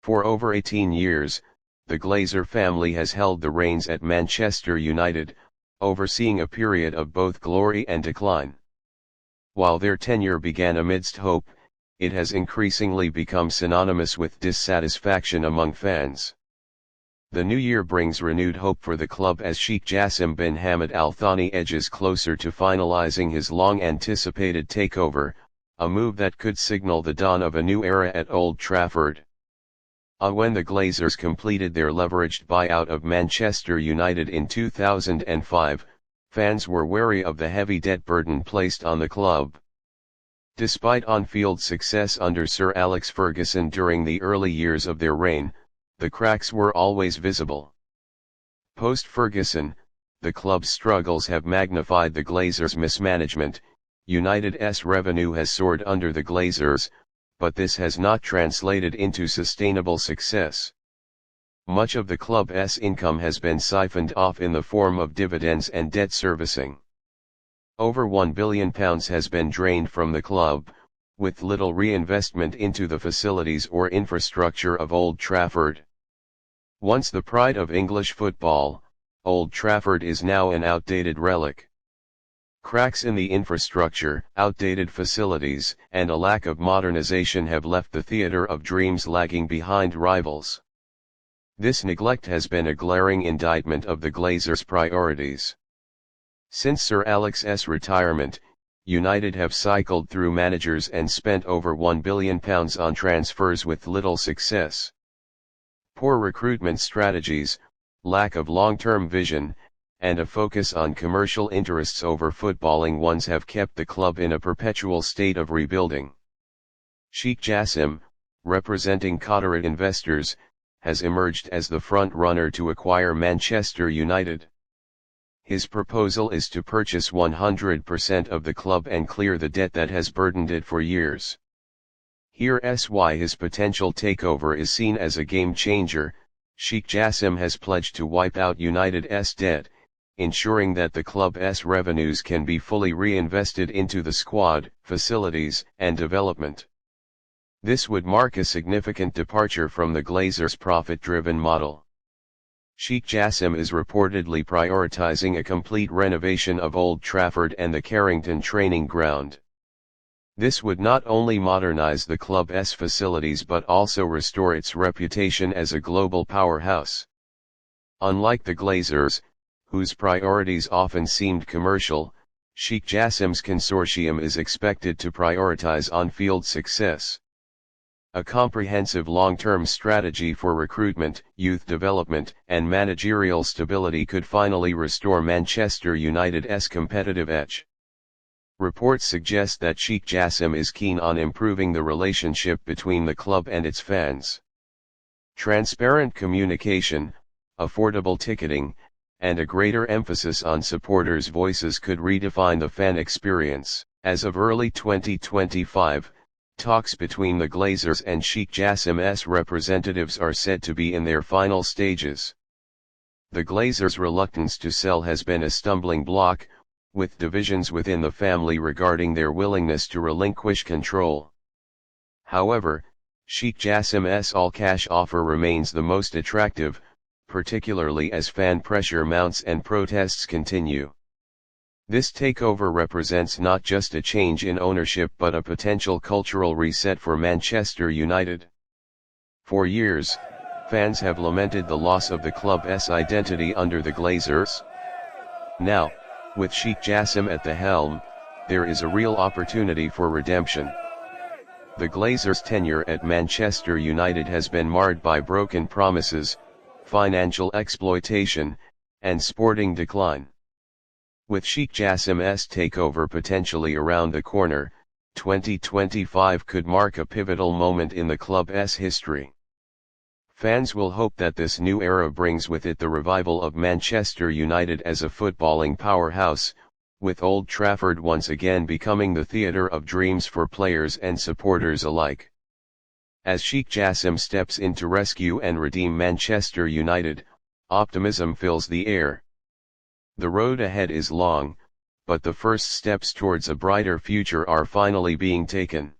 For over 18 years, the Glazer family has held the reins at Manchester United, overseeing a period of both glory and decline. While their tenure began amidst hope, it has increasingly become synonymous with dissatisfaction among fans. The new year brings renewed hope for the club as Sheikh Jassim bin Hamad Al Thani edges closer to finalizing his long-anticipated takeover, a move that could signal the dawn of a new era at Old Trafford. When the Glazers completed their leveraged buyout of Manchester United in 2005, fans were wary of the heavy debt burden placed on the club. Despite on-field success under Sir Alex Ferguson during the early years of their reign, the cracks were always visible. Post-Ferguson, the club's struggles have magnified the Glazers' mismanagement. United's revenue has soared under the Glazers, but this has not translated into sustainable success. Much of the club's income has been siphoned off in the form of dividends and debt servicing. Over £1 billion has been drained from the club, with little reinvestment into the facilities or infrastructure of Old Trafford. Once the pride of English football, Old Trafford is now an outdated relic. Cracks in the infrastructure, outdated facilities, and a lack of modernization have left the theatre of dreams lagging behind rivals. This neglect has been a glaring indictment of the Glazers' priorities. Since Sir Alex's retirement, United have cycled through managers and spent over £1 billion on transfers with little success. Poor recruitment strategies, lack of long-term vision, and a focus on commercial interests over footballing ones have kept the club in a perpetual state of rebuilding. Sheikh Jassim, representing Qatari investors, has emerged as the front-runner to acquire Manchester United. His proposal is to purchase 100% of the club and clear the debt that has burdened it for years. Here's why his potential takeover is seen as a game-changer. Sheikh Jassim has pledged to wipe out United's debt, ensuring that the club's revenues can be fully reinvested into the squad, facilities, and development. This would mark a significant departure from the Glazers' profit-driven model. Sheikh Jassim is reportedly prioritizing a complete renovation of Old Trafford and the Carrington training ground. This would not only modernize the club's facilities but also restore its reputation as a global powerhouse. Unlike the Glazers, whose priorities often seemed commercial, Sheikh Jassim's consortium is expected to prioritize on-field success. A comprehensive long-term strategy for recruitment, youth development, and managerial stability could finally restore Manchester United's competitive edge. Reports suggest that Sheikh Jassim is keen on improving the relationship between the club and its fans. Transparent communication, affordable ticketing, and a greater emphasis on supporters' voices could redefine the fan experience. As of early 2025, talks between the Glazers and Sheikh Jassim's representatives are said to be in their final stages. The Glazers' reluctance to sell has been a stumbling block, with divisions within the family regarding their willingness to relinquish control. However, Sheikh Jassim's all-cash offer remains the most attractive, particularly as fan pressure mounts and protests continue. This takeover represents not just a change in ownership but a potential cultural reset for Manchester United. For years, fans have lamented the loss of the club's identity under the Glazers. Now, with Sheikh Jassim at the helm, there is a real opportunity for redemption. The Glazers' tenure at Manchester United has been marred by broken promises, financial exploitation, and sporting decline. With Sheikh Jassim's takeover potentially around the corner, 2025 could mark a pivotal moment in the club's history. Fans will hope that this new era brings with it the revival of Manchester United as a footballing powerhouse, with Old Trafford once again becoming the theatre of dreams for players and supporters alike. As Sheikh Jassim steps in to rescue and redeem Manchester United, optimism fills the air. The road ahead is long, but the first steps towards a brighter future are finally being taken.